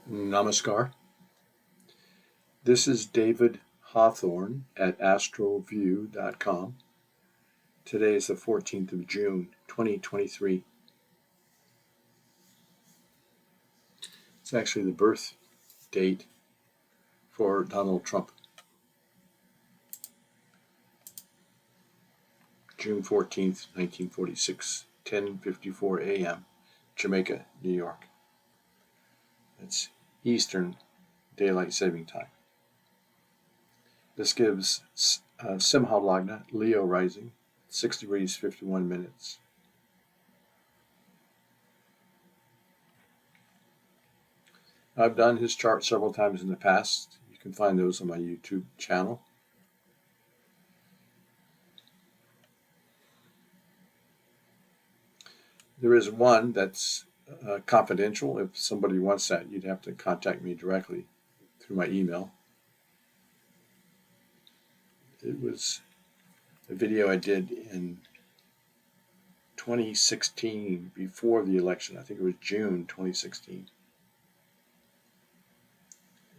Namaskar. This is David Hawthorne at astroview.com. Today is the 14th of June, 2023. It's actually the birth date for Donald Trump. June 14th, 1946, 10:54 a.m., Jamaica, New York. It's Eastern Daylight Saving Time. This gives Simha Lagna, Leo rising, 6 degrees 51 minutes. I've done his chart several times in the past. You can find those on my YouTube channel. There is one that's confidential. If somebody wants that, you'd have to contact me directly through my email. It was a video I did in 2016, before the election. I think it was June 2016.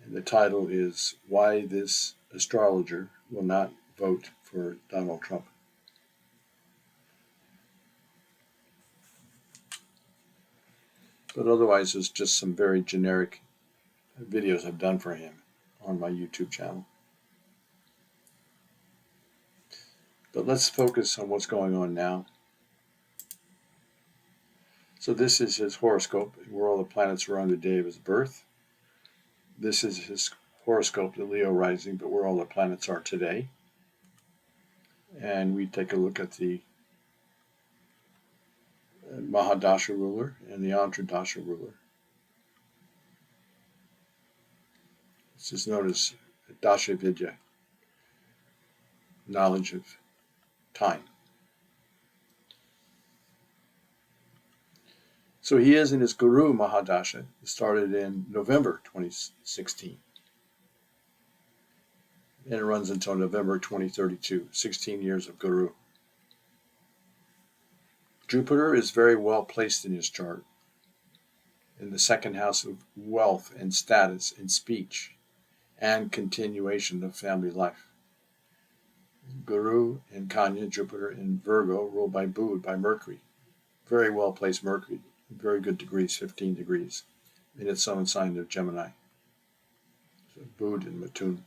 And the title is Why This Astrologer Will Not Vote for Donald Trump. But otherwise, it's just some very generic videos I've done for him on my YouTube channel. But let's focus on what's going on now. So this is his horoscope, where all the planets are on the day of his birth. This is his horoscope, the Leo rising, but where all the planets are today. And we take a look at the Mahadasha ruler and the Antradasha ruler. This is known as Dasha Vidya, knowledge of time. So he is in his Guru Mahadasha. It started in November 2016. And it runs until November 2032, 16 years of Guru. Jupiter is very well placed in his chart, in the second house of wealth and status and speech and continuation of family life. Guru in Kanya, Jupiter in Virgo, ruled by Bud, by Mercury. Very well placed Mercury, very good degrees, 15 degrees, in its own sign of Gemini. So Bud and Matun.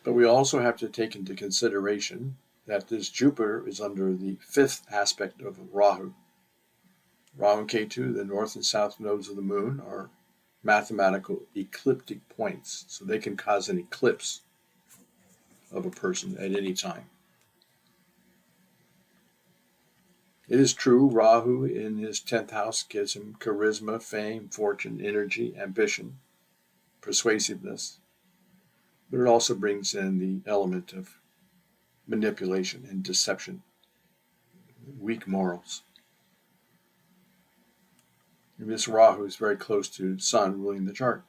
But we also have to take into consideration that this Jupiter is under the fifth aspect of Rahu. Rahu and Ketu, the north and south nodes of the moon, are mathematical ecliptic points, so they can cause an eclipse of a person at any time. It is true, Rahu in his 10th house gives him charisma, fame, fortune, energy, ambition, persuasiveness. But it also brings in the element of manipulation and deception, weak morals. And this Rahu is very close to Sun ruling the chart.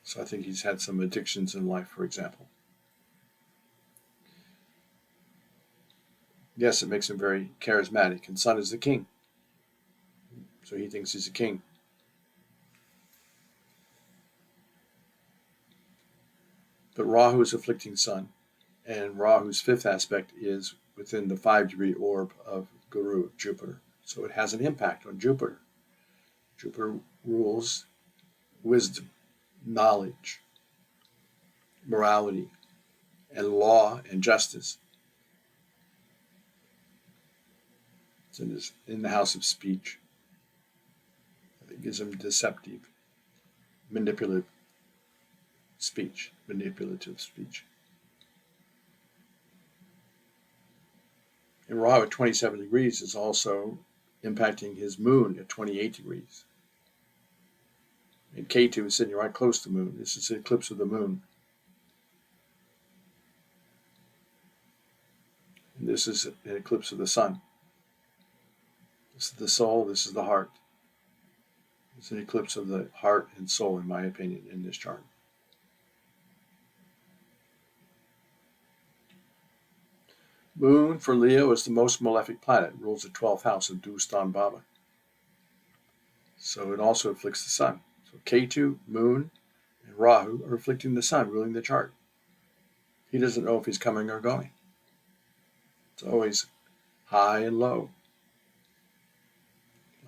So I think he's had some addictions in life, for example. Yes, it makes him very charismatic, and Sun is the king. So he thinks he's a king. But Rahu is afflicting Sun, and Rahu's fifth aspect is within the 5-degree orb of Guru, Jupiter. So it has an impact on Jupiter. Jupiter rules wisdom, knowledge, morality, and law and justice. It's in the house of speech. It gives him deceptive, manipulative speech. And Rahu at 27 degrees is also impacting his moon at 28 degrees. And Ketu is sitting right close to the moon. This is an eclipse of the moon. And this is an eclipse of the sun. This is the soul, this is the heart. It's an eclipse of the heart and soul, in my opinion, in this chart. Moon for Leo is the most malefic planet, rules the 12th house of Dustan Baba. So it also afflicts the sun. So Ketu, Moon, and Rahu are afflicting the sun, ruling the chart. He doesn't know if he's coming or going. It's always high and low.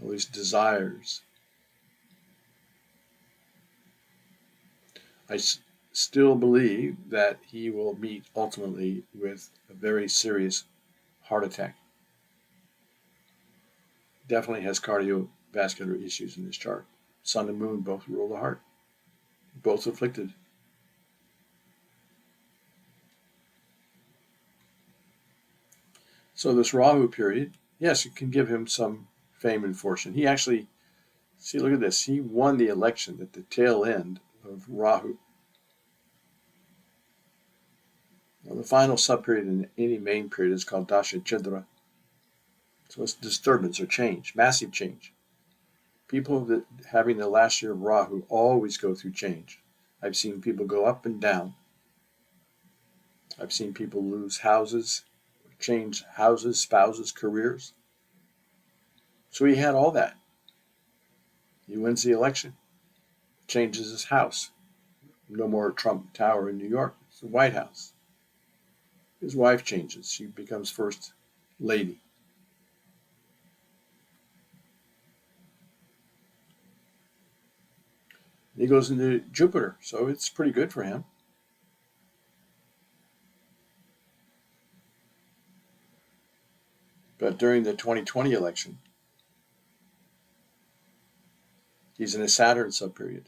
Always desires. I still believe that he will meet ultimately with a very serious heart attack. Definitely has cardiovascular issues in his chart. Sun and Moon both rule the heart. Both afflicted. So this Rahu period, yes, it can give him some fame and fortune. He actually, see, look at this. He won the election at the tail end of Rahu. Now, the final subperiod in any main period is called Dasha Chidra. So it's disturbance or change, massive change. People that having the last year of Rahu always go through change. I've seen people go up and down. I've seen people lose houses, change houses, spouses, careers. So he had all that. He wins the election, changes his house. No more Trump Tower in New York. It's the White House. His wife changes. She becomes first lady. He goes into Jupiter, so it's pretty good for him. But during the 2020 election, he's in a Saturn subperiod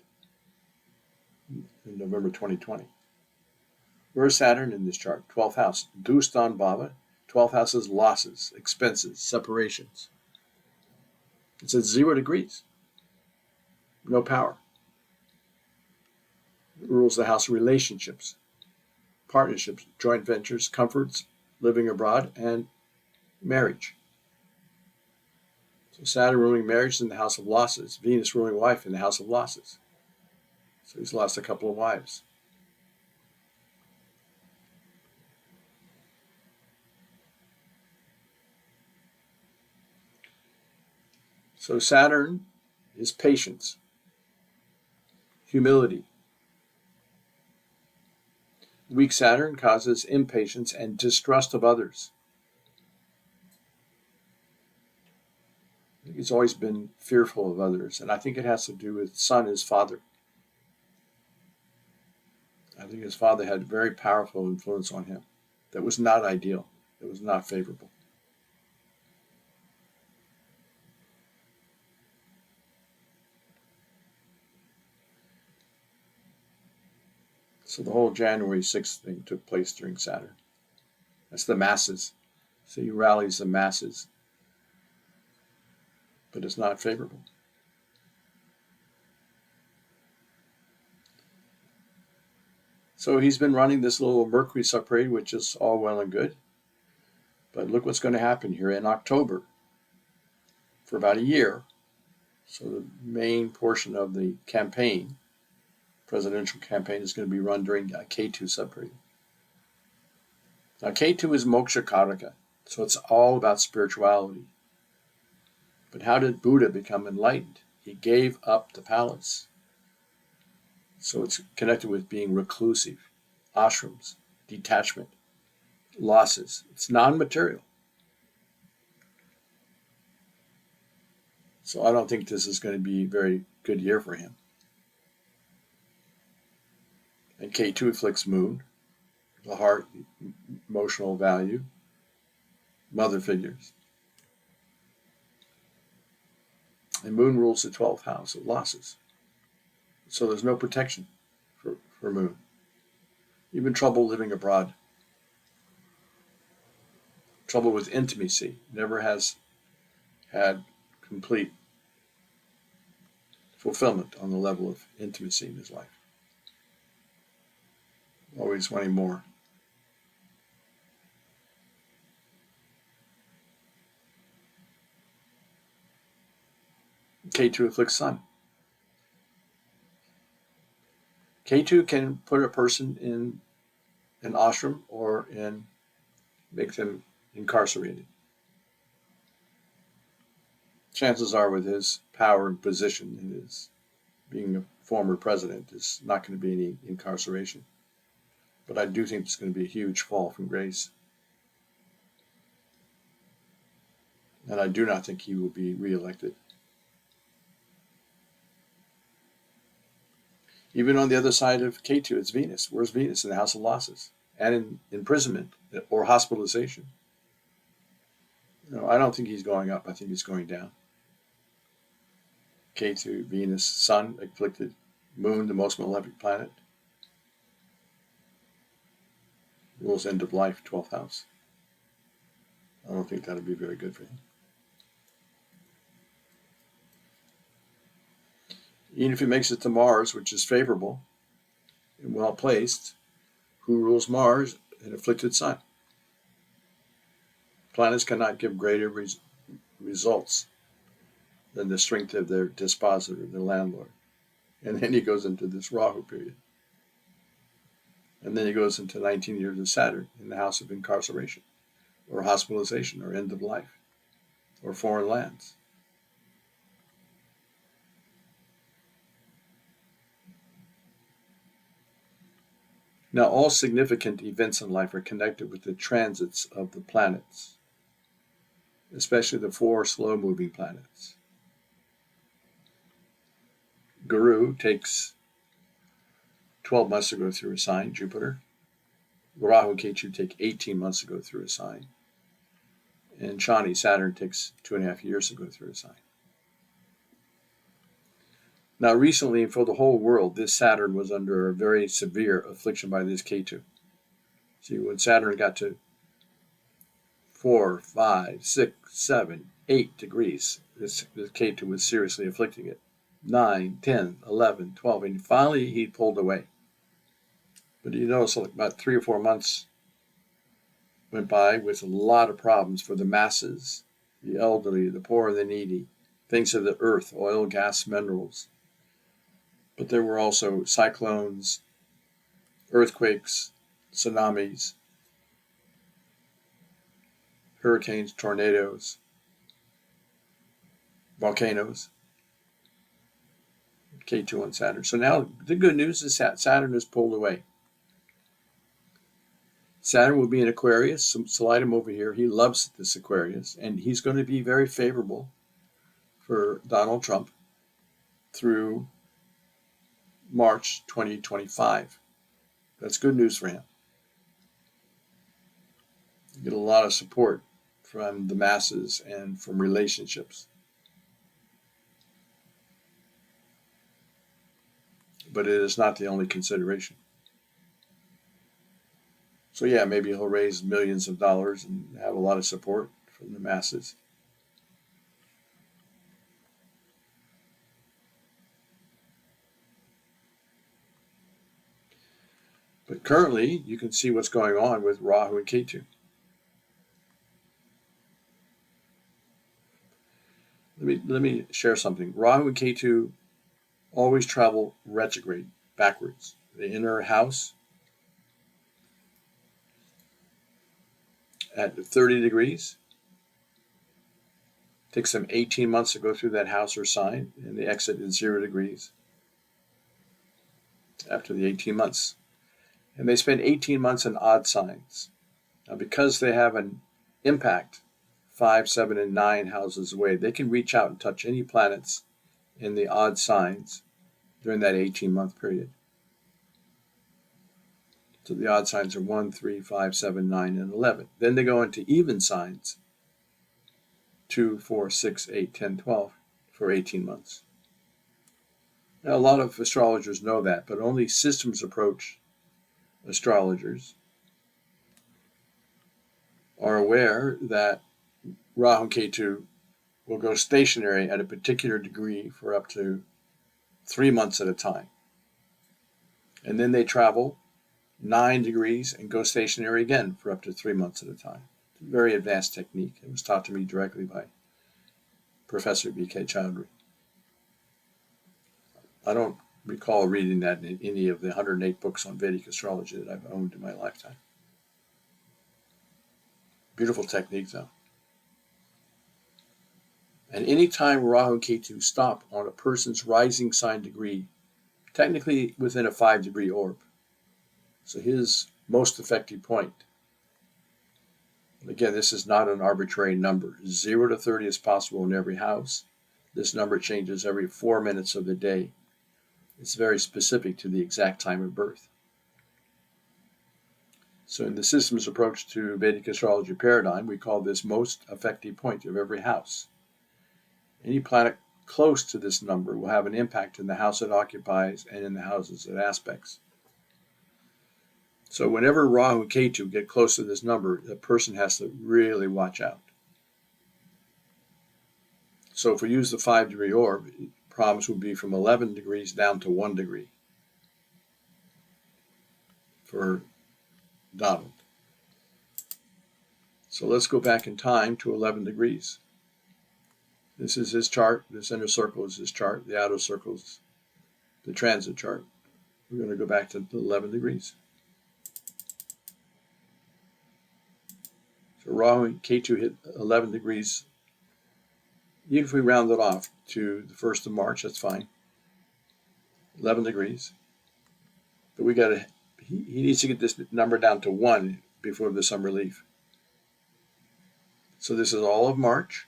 in November 2020. Where's Saturn in this chart? 12th house. Dustan Baba. 12th house is losses, expenses, separations. It's at 0 degrees. No power. It rules the house of relationships, partnerships, joint ventures, comforts, living abroad, and marriage. So Saturn ruling marriage is in the house of losses. Venus ruling wife in the house of losses. So he's lost a couple of wives. So Saturn is patience, humility. Weak Saturn causes impatience and distrust of others. He's always been fearful of others, and I think it has to do with Sun, his father. I think his father had a very powerful influence on him that was not ideal, that was not favorable. So the whole January 6th thing took place during Saturn. That's the masses. So he rallies the masses, but it's not favorable. So he's been running this little Mercury subperiod, which is all well and good. But look what's going to happen here in October for about a year. So the main portion of the campaign, presidential campaign, is going to be run during Ketu subperiod. Now Ketu is Moksha Karaka, so it's all about spirituality. But how did Buddha become enlightened? He gave up the palace. So it's connected with being reclusive, ashrams, detachment, losses. It's non-material. So I don't think this is going to be a very good year for him. And K2 afflicts Moon, the heart, emotional value, mother figures. And Moon rules the 12th house of losses. So there's no protection for Moon. Even trouble living abroad. Trouble with intimacy. Never has had complete fulfillment on the level of intimacy in his life. Always wanting more. K2 afflicts Sun. K2 can put a person in an ashram or make them incarcerated. Chances are, with his power and position and his being a former president, there's not going to be any incarceration. But I do think it's going to be a huge fall from grace. And I do not think he will be reelected. Even on the other side of K2, it's Venus. Where's Venus? In the house of losses and in imprisonment or hospitalization. I don't think he's going up. I think he's going down. K2, Venus, Sun, afflicted, Moon, the most malefic planet, rules end of life, 12th house. I don't think that'll be very good for him. Even if he makes it to Mars, which is favorable and well placed, who rules Mars? An afflicted Sun. Planets cannot give greater results than the strength of their dispositor, their landlord. And then he goes into this Rahu period. And then he goes into 19 years of Saturn in the house of incarceration, or hospitalization, or end of life, or foreign lands. Now, all significant events in life are connected with the transits of the planets, especially the 4 slow-moving planets. Guru takes 12 months to go through a sign, Jupiter. Rahu and Ketu take 18 months to go through a sign. And Shani, Saturn, takes 2.5 years to go through a sign. Now, recently, for the whole world, this Saturn was under a very severe affliction by this Ketu. See, when Saturn got to 4, 5, 6, 7, 8 degrees, this Ketu was seriously afflicting it. 9, 10, 11, 12, and finally he pulled away. But you notice about 3 or 4 months went by with a lot of problems for the masses, the elderly, the poor, and the needy, things of the earth, oil, gas, minerals. But there were also cyclones, earthquakes, tsunamis, hurricanes, tornadoes, volcanoes, K2 on Saturn. So now the good news is that Saturn is pulled away. Saturn will be in Aquarius. So slide him over here. He loves this Aquarius, and he's going to be very favorable for Donald Trump through March 2025. That's good news for him. You get a lot of support from the masses and from relationships. But it is not the only consideration. So yeah, maybe he'll raise millions of dollars and have a lot of support from the masses. But currently, you can see what's going on with Rahu and Ketu. Let me share something. Rahu and Ketu always travel retrograde, backwards. The inner house at 30 degrees. Takes them 18 months to go through that house or sign, and the exit is 0 degrees after the 18 months. And they spend 18 months in odd signs. Now, because they have an impact 5, 7, and 9 houses away, they can reach out and touch any planets in the odd signs during that 18-month period. So the odd signs are 1, 3, 5, 7, 9, and 11. Then they go into even signs, 2, 4, 6, 8, 10, 12, for 18 months. Now, a lot of astrologers know that, but only systems approach astrologers are aware that Rahu and Ketu will go stationary at a particular degree for up to 3 months at a time. And then they travel 9 degrees and go stationary again for up to 3 months at a time. It's a very advanced technique. It was taught to me directly by Professor B.K. Chowdhury. I don't recall reading that in any of the 108 books on Vedic astrology that I've owned in my lifetime. Beautiful technique, though. And any time Rahu and Ketu stop on a person's rising sign degree, technically within a 5-degree orb, so his most effective point. Again, this is not an arbitrary number. 0 to 30 is possible in every house. This number changes every 4 minutes of the day. It's very specific to the exact time of birth. So in the systems approach to Vedic astrology paradigm, we call this most effective point of every house. Any planet close to this number will have an impact in the house it occupies and in the houses it aspects. So whenever Rahu and Ketu get close to this number, the person has to really watch out. So if we use the 5-degree orb, problems would be from 11 degrees down to 1 degree for Donald. So let's go back in time to 11 degrees. This is his chart. This inner circle is his chart. The outer circle is the transit chart. We're going to go back to 11 degrees. So Rahu and Ketu hit 11 degrees. Even if we round it off to the 1st of March, that's fine. 11 degrees. But he needs to get this number down to 1 before there's some relief. So this is all of March,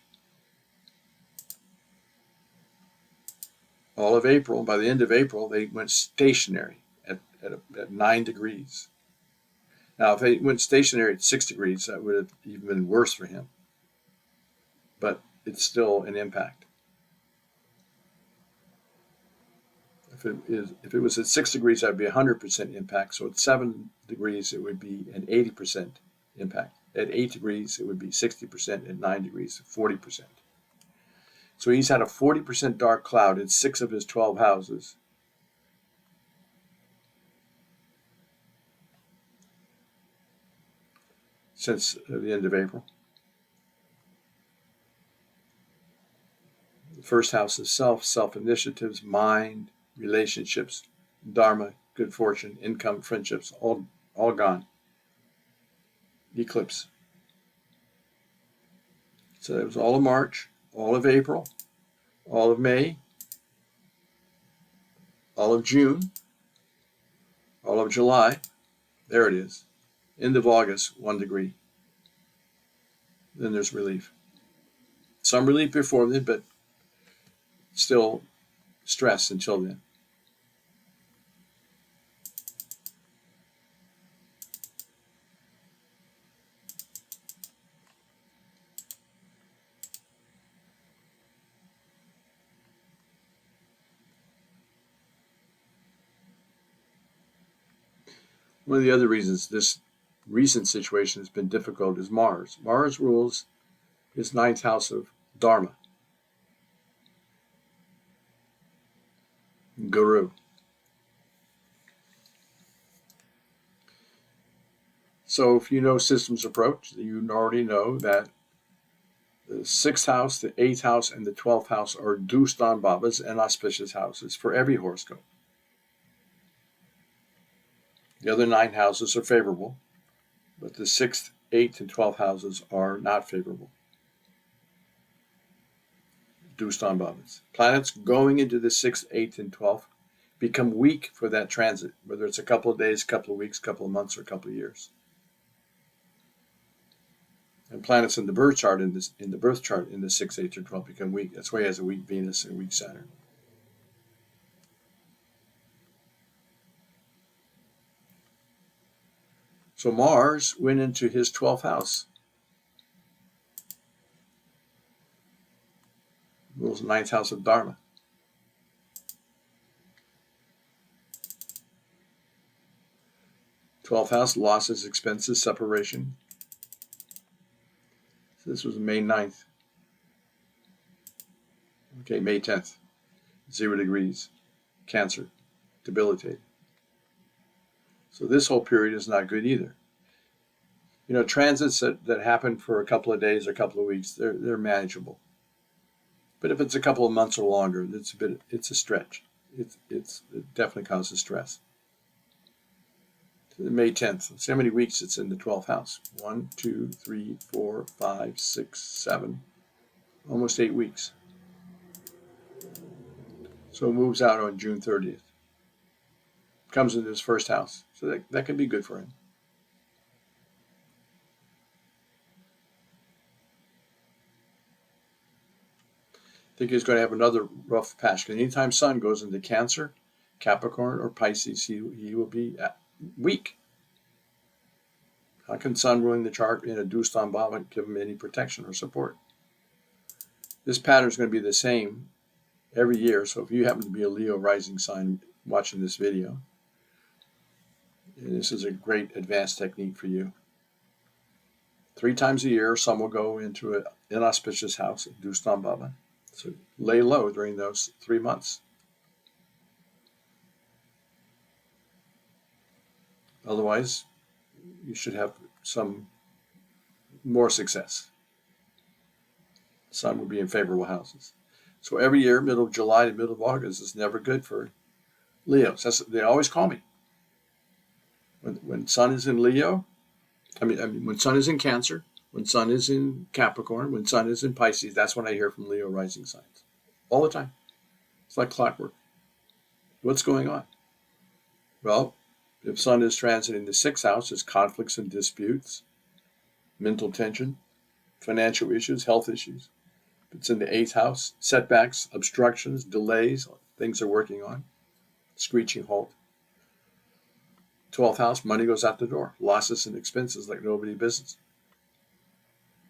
all of April. By the end of April, they went stationary at 9 degrees. Now, if they went stationary at 6 degrees, that would have even been worse for him. But it's still an impact. If it was at 6 degrees, that would be 100% impact. So at 7 degrees, it would be an 80% impact. At 8 degrees, it would be 60%. At 9 degrees, 40%. So he's had a 40% dark cloud in 6 of his 12 houses. Since the end of April. The first house is self-initiatives, mind, relationships, dharma, good fortune, income, friendships, all gone. Eclipse. So it was all of March, all of April, all of May, all of June, all of July. There it is. End of August, 1 degree. Then there's relief. Some relief before then, but still stress until then. One of the other reasons this recent situation has been difficult is Mars. Mars rules his 9th house of Dharma, Guru. So if you know systems approach, you already know that the 6th house, the 8th house, and the 12th house are Dustan Babas and auspicious houses for every horoscope. The other 9 houses are favorable, but the 6th, 8th, and 12th houses are not favorable. Dustan Babas. Planets going into the 6th, 8th, and 12th become weak for that transit, whether it's a couple of days, couple of weeks, couple of months, or a couple of years. And planets in the birth chart in the 6th, 8th, or 12th become weak. That's why he has a weak Venus and a weak Saturn. So Mars went into his 12th house. Rules the 9th house of Dharma. Twelfth house, losses, expenses, separation. So this was May 9th. Okay, May 10th. 0 degrees. Cancer. Debilitated. So this whole period is not good either. You know, transits that happen for a couple of days or a couple of weeks, they're manageable. But if it's a couple of months or longer, it's a stretch. It definitely causes stress. May 10th. Let's see how many weeks it's in the 12th house. 1, 2, 3, 4, 5, 6, 7. Almost 8 weeks. So it moves out on June 30th. Comes into his first house. So that could be good for him. I think he's going to have another rough patch. Anytime Sun goes into Cancer, Capricorn, or Pisces, he will be weak. How can Sun ruling the chart in a Dustan Bhava give him any protection or support? This pattern is going to be the same every year. So if you happen to be a Leo rising sign watching this video, this is a great advanced technique for you. 3 times a year, Sun will go into an inauspicious house, Dustan Bhava. So lay low during those 3 months. Otherwise, you should have some more success. Sun will be in favorable houses. So every year, middle of July to middle of August is never good for Leos. They always call me. When Sun is in Leo, when Sun is in Cancer, when Sun is in Capricorn, when Sun is in Pisces, that's when I hear from Leo rising signs. All the time. It's like clockwork. What's going on? Well, if Sun is transiting the 6th house, there's conflicts and disputes, mental tension, financial issues, health issues. If it's in the 8th house, setbacks, obstructions, delays, things they're working on, screeching halt. 12th house, money goes out the door, losses and expenses like nobody business.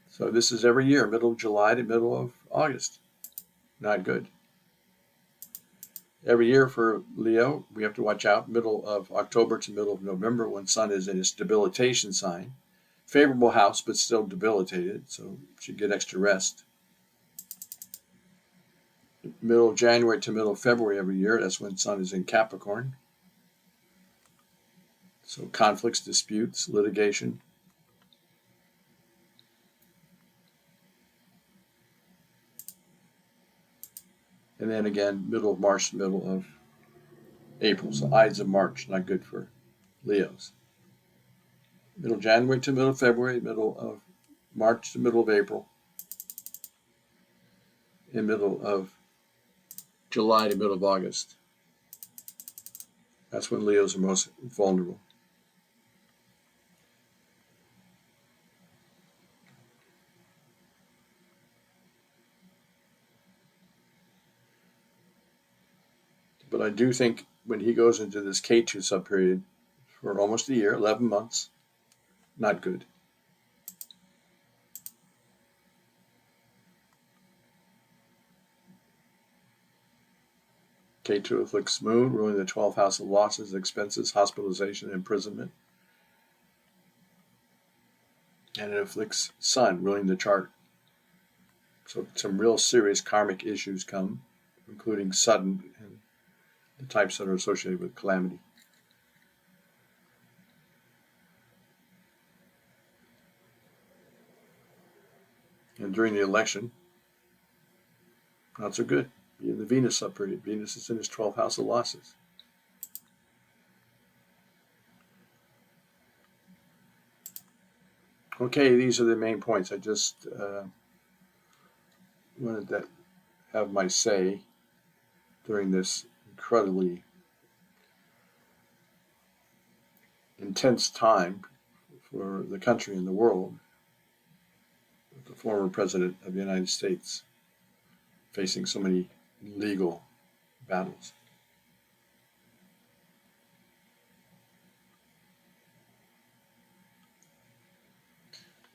So this is every year, middle of July to middle of August. Not good. Every year for Leo, we have to watch out middle of October to middle of November when Sun is in its debilitation sign. Favorable house, but still debilitated, so should get extra rest. Middle of January to middle of February every year, that's when Sun is in Capricorn. So conflicts, disputes, litigation. And then again, middle of March to middle of April. So Ides of March, not good for Leos. Middle of January to middle of February, middle of March to middle of April, and middle of July to middle of August. That's when Leos are most vulnerable. But I do think when he goes into this K2 subperiod for almost a year, 11 months, not good. K2 afflicts Moon, ruining the 12th house of losses, expenses, hospitalization, imprisonment. And it afflicts Sun, ruining the chart. So some real serious karmic issues come, including sudden and the types that are associated with calamity. And during the election, not so good. Be in the Venus subperiod. Venus is in his 12th house of losses. Okay, these are the main points. I just wanted to have my say during this incredibly intense time for the country and the world, with the former president of the United States facing so many legal battles.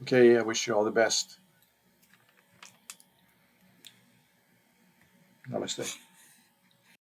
Okay, I wish you all the best. Namaste.